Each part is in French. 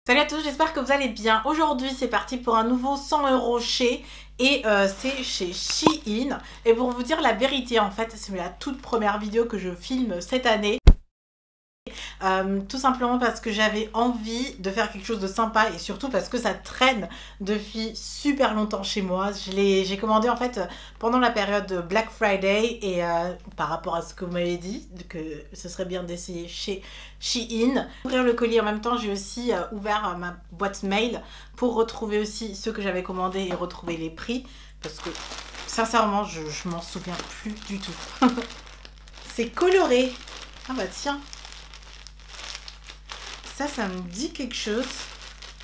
Salut à tous, j'espère que vous allez bien. Aujourd'hui, c'est parti pour un nouveau 100 € chez et c'est chez Shein. Et pour vous dire la vérité, en fait, c'est la toute première vidéo que je filme cette année. Tout simplement parce que j'avais envie de faire quelque chose de sympa et surtout parce que ça traîne depuis super longtemps chez moi. J'ai commandé en fait pendant la période de Black Friday et par rapport à ce que vous m'avez dit, que ce serait bien d'essayer chez Shein. Ouvrir le colis en même temps, j'ai aussi ouvert ma boîte mail pour retrouver aussi ce que j'avais commandé et retrouver les prix parce que sincèrement je m'en souviens plus du tout. C'est coloré. Ah bah tiens. Ça me dit quelque chose.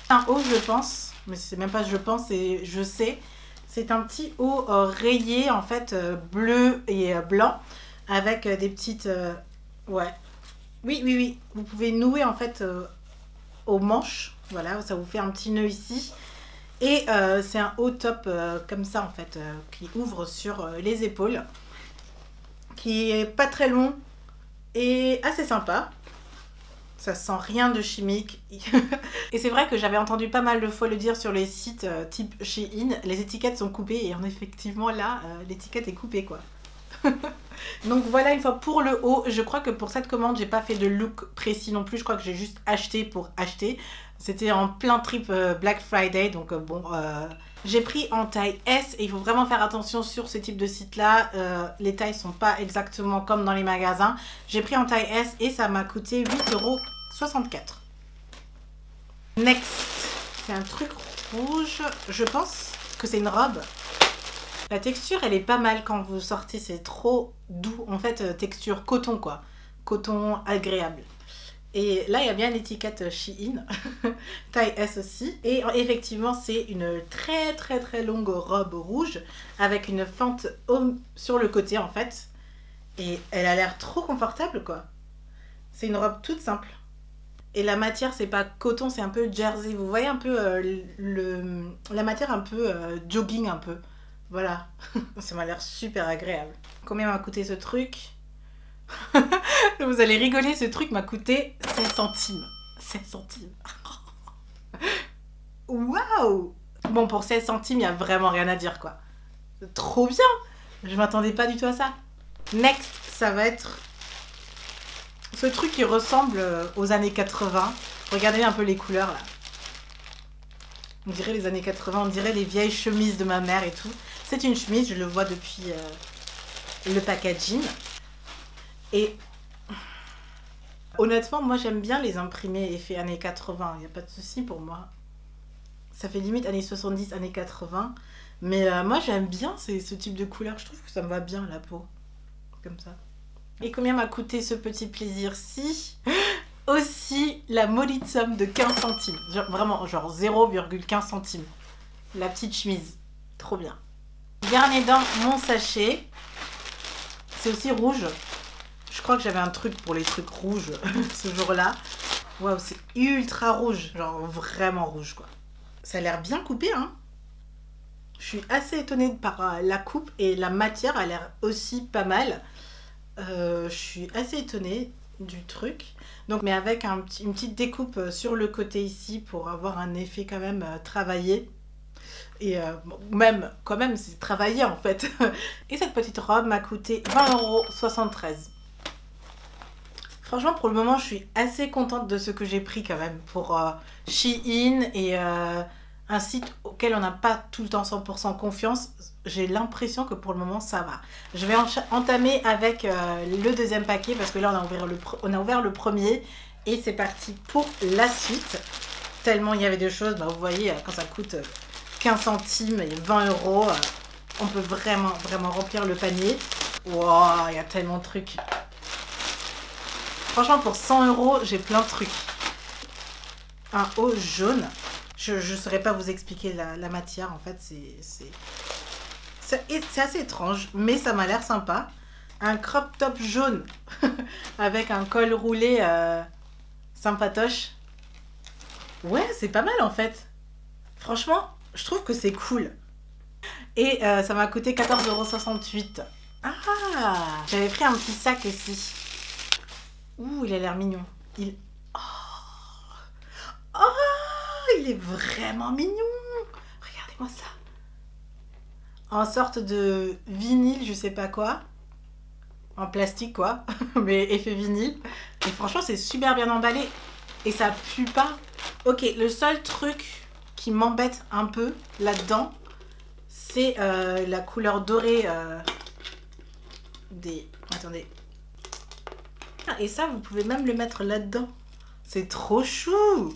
Un haut, je pense, mais c'est même pas je pense, et je sais. C'est un petit haut rayé, en fait, bleu et blanc, avec des petites... ouais. Oui. Vous pouvez nouer, en fait, aux manches. Voilà, ça vous fait un petit nœud ici. Et c'est un haut top comme ça, en fait, qui ouvre sur les épaules. Qui est pas très long et assez sympa. Ça sent rien de chimique. Et c'est vrai que j'avais entendu pas mal de fois le dire sur les sites type Shein, les étiquettes sont coupées et effectivement là, l'étiquette est coupée quoi. Donc voilà une fois pour le haut. Je crois que pour cette commande, j'ai pas fait de look précis non plus. Je crois que j'ai juste acheté pour acheter. C'était en plein trip Black Friday, donc bon... J'ai pris en taille S et il faut vraiment faire attention sur ce type de site là, les tailles sont pas exactement comme dans les magasins. J'ai pris en taille S et ça m'a coûté 8,64 €. Next, c'est un truc rouge, je pense que c'est une robe. La texture elle est pas mal quand vous sortez, c'est trop doux, en fait texture coton quoi, coton agréable. Et là, il y a bien l'étiquette Shein, taille S aussi. Et effectivement, c'est une très longue robe rouge avec une fente sur le côté en fait. Et elle a l'air trop confortable quoi. C'est une robe toute simple. Et la matière, c'est pas coton, c'est un peu jersey. Vous voyez un peu la matière un peu jogging un peu. Voilà. Ça m'a l'air super agréable. Combien m'a coûté ce truc ? Vous allez rigoler, ce truc m'a coûté 16 centimes. 16 centimes. Waouh! Bon, pour 16 centimes, il n'y a vraiment rien à dire, quoi. Trop bien! Je m'attendais pas du tout à ça. Next, ça va être ce truc qui ressemble aux années 80. Regardez un peu les couleurs, là. On dirait les années 80, on dirait les vieilles chemises de ma mère et tout. C'est une chemise, je le vois depuis le packaging. Et honnêtement, moi j'aime bien les imprimés effets années 80, il n'y a pas de souci pour moi. Ça fait limite années 70, années 80. Mais moi j'aime bien ce type de couleur, je trouve que ça me va bien la peau. Comme ça. Et combien m'a coûté ce petit plaisir-ci? Aussi la maudite somme de 15 centimes. Genre, vraiment, genre 0,15 centimes. La petite chemise. Trop bien. Dernier dans mon sachet. C'est aussi rouge. Je crois que j'avais un truc pour les trucs rouges ce jour-là. Waouh, c'est ultra rouge. Genre vraiment rouge, quoi. Ça a l'air bien coupé, hein. Je suis assez étonnée par la coupe et la matière a l'air aussi pas mal. Je suis assez étonnée du truc. Donc, mais avec une petite découpe sur le côté ici pour avoir un effet quand même travaillé. Et même, quand même, c'est travaillé en fait. Et cette petite robe m'a coûté 20,73 €. Franchement, pour le moment, je suis assez contente de ce que j'ai pris quand même pour Shein et un site auquel on n'a pas tout le temps 100% confiance. J'ai l'impression que pour le moment, ça va. Je vais entamer avec le deuxième paquet parce que là, on a ouvert le premier et c'est parti pour la suite. Tellement il y avait de choses, bah, vous voyez, quand ça coûte 15 centimes et 20 €, on peut vraiment remplir le panier. Wow, il y a tellement de trucs. Franchement, pour 100 €, j'ai plein de trucs. Un haut jaune. Je ne saurais pas vous expliquer la matière. En fait, c'est assez étrange, mais ça m'a l'air sympa. Un crop top jaune avec un col roulé sympatoche. Ouais, c'est pas mal en fait. Franchement, je trouve que c'est cool. Et ça m'a coûté 14,68 €. Ah, j'avais pris un petit sac aussi. Ouh, il a l'air mignon. Oh, il est vraiment mignon. Regardez-moi ça. En sorte de vinyle, je sais pas quoi. En plastique quoi, mais effet vinyle. Et franchement, c'est super bien emballé. Et ça pue pas. Ok, le seul truc qui m'embête un peu là-dedans, c'est la couleur dorée des... Attendez. Et ça, vous pouvez même le mettre là-dedans. C'est trop chou.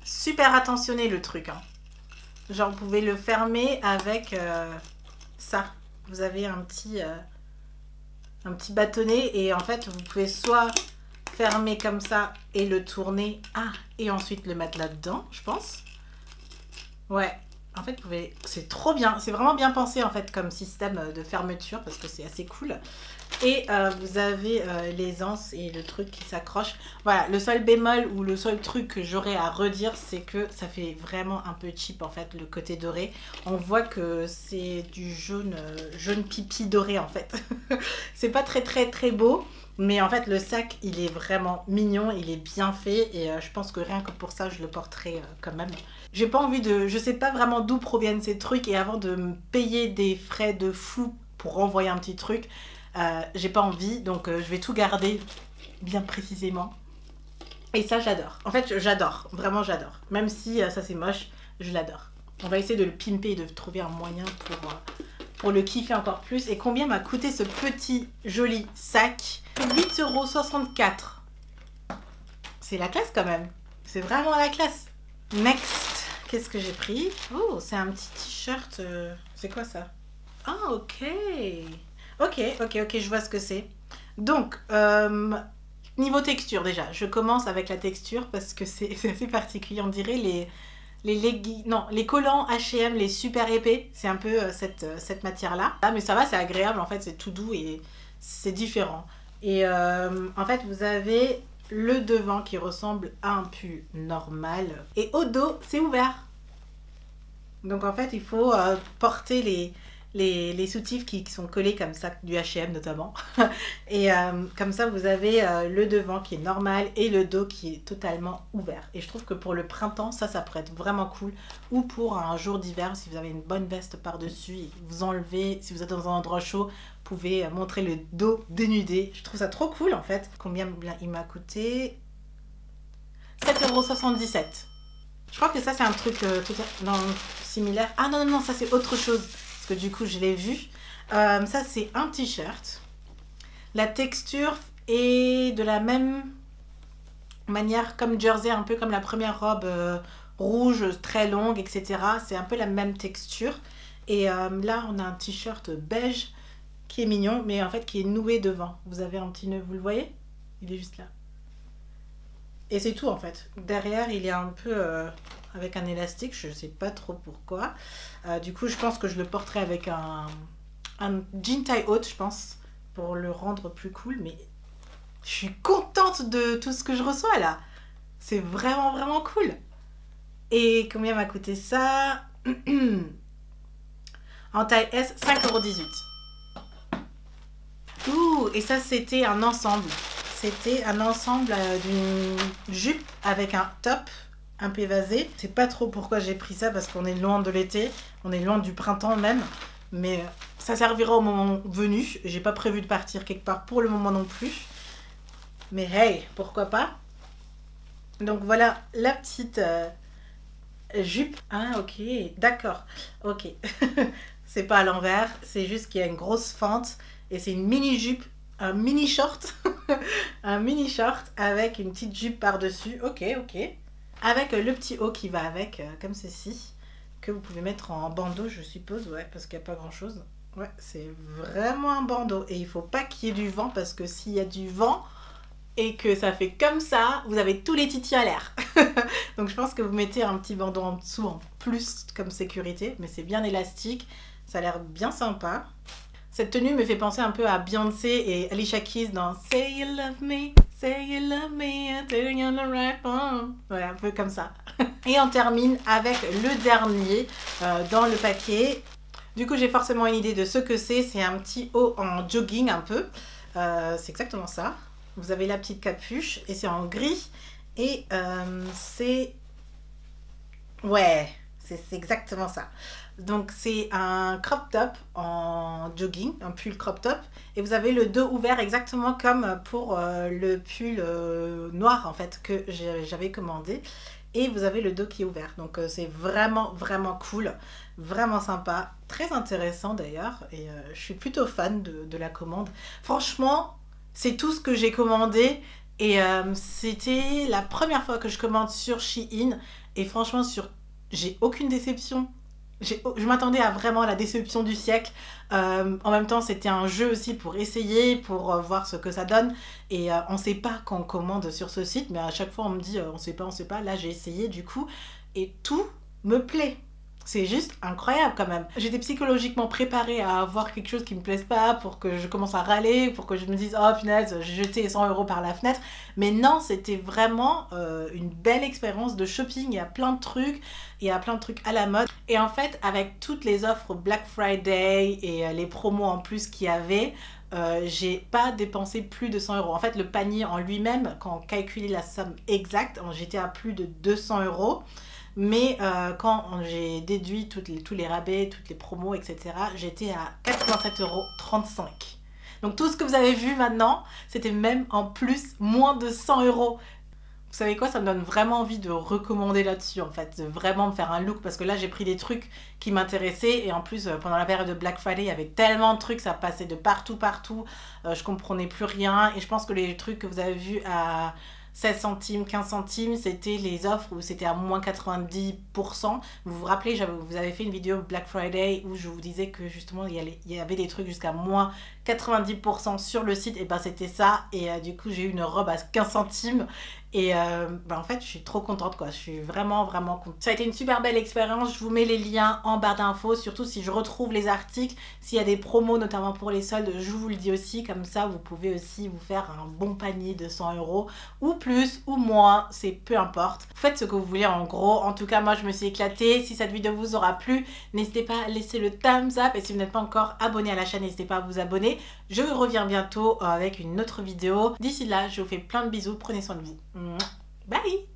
Super attentionné le truc. Hein. Genre, vous pouvez le fermer avec ça. Vous avez un petit bâtonnet et en fait, vous pouvez soit fermer comme ça et le tourner. Ah, et ensuite le mettre là-dedans, je pense. Ouais. En fait, vous pouvez... C'est trop bien. C'est vraiment bien pensé en fait comme système de fermeture parce que c'est assez cool. Et vous avez l'aisance et le truc qui s'accroche. Voilà, le seul bémol ou le seul truc que j'aurais à redire, c'est que ça fait vraiment un peu cheap en fait, le côté doré. On voit que c'est du jaune, jaune pipi doré en fait. C'est pas très beau, mais en fait le sac, il est vraiment mignon, il est bien fait et je pense que rien que pour ça, je le porterai quand même. J'ai pas envie de... Je sais pas vraiment d'où proviennent ces trucs et avant de me payer des frais de fou pour renvoyer un petit truc... j'ai pas envie, donc je vais tout garder bien précisément. Et ça, j'adore. En fait, j'adore. Vraiment, j'adore. Même si ça, c'est moche, je l'adore. On va essayer de le pimper et de trouver un moyen pour le kiffer encore plus. Et combien m'a coûté ce petit joli sac? 8,64 €. C'est la classe quand même. C'est vraiment la classe. Next. Qu'est-ce que j'ai pris? Oh, c'est un petit t-shirt. C'est quoi ça? Ah, ok. Ok, je vois ce que c'est. Donc, niveau texture déjà, je commence avec la texture parce que c'est assez particulier. On dirait les collants H&M, les super épais, c'est un peu cette matière-là. Ah, mais ça va, c'est agréable, en fait, c'est tout doux et c'est différent. Et en fait, vous avez le devant qui ressemble à un pull normal. Et au dos, c'est ouvert. Donc, en fait, il faut porter les soutifs qui sont collés comme ça, du H&M notamment. Et comme ça, vous avez le devant qui est normal et le dos qui est totalement ouvert. Et je trouve que pour le printemps, ça pourrait être vraiment cool. Ou pour un jour d'hiver, si vous avez une bonne veste par-dessus et vous enlevez, si vous êtes dans un endroit chaud, vous pouvez montrer le dos dénudé. Je trouve ça trop cool en fait. Combien il m'a coûté? 7,77 €. Je crois que ça, c'est un truc similaire. Ah non, ça c'est autre chose. Parce que du coup, je l'ai vu. Ça, c'est un t-shirt. La texture est de la même manière comme jersey, un peu comme la première robe rouge, très longue, etc. C'est un peu la même texture. Et là, on a un t-shirt beige qui est mignon, mais en fait qui est noué devant. Vous avez un petit nœud, vous le voyez? Il est juste là. Et c'est tout en fait. Derrière, il est un peu avec un élastique, je ne sais pas trop pourquoi. Du coup, je pense que je le porterai avec un jean taille haute, je pense, pour le rendre plus cool. Mais je suis contente de tout ce que je reçois là. C'est vraiment cool. Et combien m'a coûté ça? En taille S, 5,18 €. Ouh, et ça, c'était un ensemble. C'était un ensemble d'une jupe avec un top un peu évasé. Je sais pas trop pourquoi j'ai pris ça parce qu'on est loin de l'été, on est loin du printemps même. Mais ça servira au moment venu. J'ai pas prévu de partir quelque part pour le moment non plus. Mais hey, pourquoi pas? Donc voilà la petite jupe. Ah ok, d'accord. Ok. C'est pas à l'envers, c'est juste qu'il y a une grosse fente et c'est une mini jupe. Un mini short, un mini short avec une petite jupe par-dessus, ok, avec le petit haut qui va avec, comme ceci, que vous pouvez mettre en bandeau, je suppose, ouais, parce qu'il n'y a pas grand-chose. Ouais, c'est vraiment un bandeau, et il faut pas qu'il y ait du vent, parce que s'il y a du vent, et que ça fait comme ça, vous avez tous les titis à l'air. Donc je pense que vous mettez un petit bandeau en dessous, en plus, comme sécurité, mais c'est bien élastique, ça a l'air bien sympa. Cette tenue me fait penser un peu à Beyoncé et Alicia Keys dans Say You Love Me, I'm telling you the right one. Ouais, un peu comme ça. Et on termine avec le dernier dans le paquet. Du coup, j'ai forcément une idée de ce que c'est. C'est un petit haut en jogging un peu. C'est exactement ça. Vous avez la petite capuche et c'est en gris. Et c'est Ouais, c'est exactement ça. Donc c'est un crop top en jogging, un pull crop top, et vous avez le dos ouvert exactement comme pour le pull noir en fait que j'avais commandé. Et vous avez le dos qui est ouvert. Donc c'est vraiment vraiment cool, vraiment sympa, très intéressant d'ailleurs. Et je suis plutôt fan de la commande. Franchement, c'est tout ce que j'ai commandé. Et c'était la première fois que je commande sur Shein. Et franchement, j'ai aucune déception. Je m'attendais à vraiment la déception du siècle. En même temps, c'était un jeu aussi pour essayer, pour voir ce que ça donne. Et on ne sait pas quand on commande sur ce site, mais à chaque fois on me dit on ne sait pas, on ne sait pas. Là, j'ai essayé du coup, et tout me plaît. C'est juste incroyable quand même. J'étais psychologiquement préparée à avoir quelque chose qui me plaise pas pour que je commence à râler, pour que je me dise oh punaise, j'ai jeté 100 € par la fenêtre. Mais non, c'était vraiment une belle expérience de shopping. Il y a plein de trucs, il y a plein de trucs à la mode. Et en fait, avec toutes les offres Black Friday et les promos en plus qu'il y avait, j'ai pas dépensé plus de 100 €. En fait, le panier en lui-même, quand on calculait la somme exacte, j'étais à plus de 200 €. Mais quand j'ai déduit tous les rabais, toutes les promos, etc., j'étais à 87,35 €. Donc tout ce que vous avez vu maintenant, c'était même en plus moins de 100 €. Vous savez quoi, ça me donne vraiment envie de recommander là-dessus en fait, de vraiment me faire un look parce que là j'ai pris des trucs qui m'intéressaient et en plus pendant la période de Black Friday il y avait tellement de trucs, ça passait de partout, je comprenais plus rien et je pense que les trucs que vous avez vus à 16 centimes, 15 centimes, c'était les offres où c'était à moins 90%. Vous vous rappelez, vous avez fait une vidéo Black Friday où je vous disais que justement il y avait des trucs jusqu'à moins 90% sur le site, et ben c'était ça. Et du coup j'ai eu une robe à 15 centimes. Et en fait je suis trop contente quoi, je suis vraiment vraiment contente. Ça a été une super belle expérience, je vous mets les liens en barre d'infos, surtout si je retrouve les articles, s'il y a des promos notamment pour les soldes, je vous le dis aussi, comme ça vous pouvez aussi vous faire un bon panier de 100 € ou plus ou moins, c'est peu importe. Faites ce que vous voulez en gros, en tout cas moi je me suis éclatée. Si cette vidéo vous aura plu, n'hésitez pas à laisser le thumbs up et si vous n'êtes pas encore abonné à la chaîne, n'hésitez pas à vous abonner. Je reviens bientôt avec une autre vidéo. D'ici là, je vous fais plein de bisous, prenez soin de vous. Bye!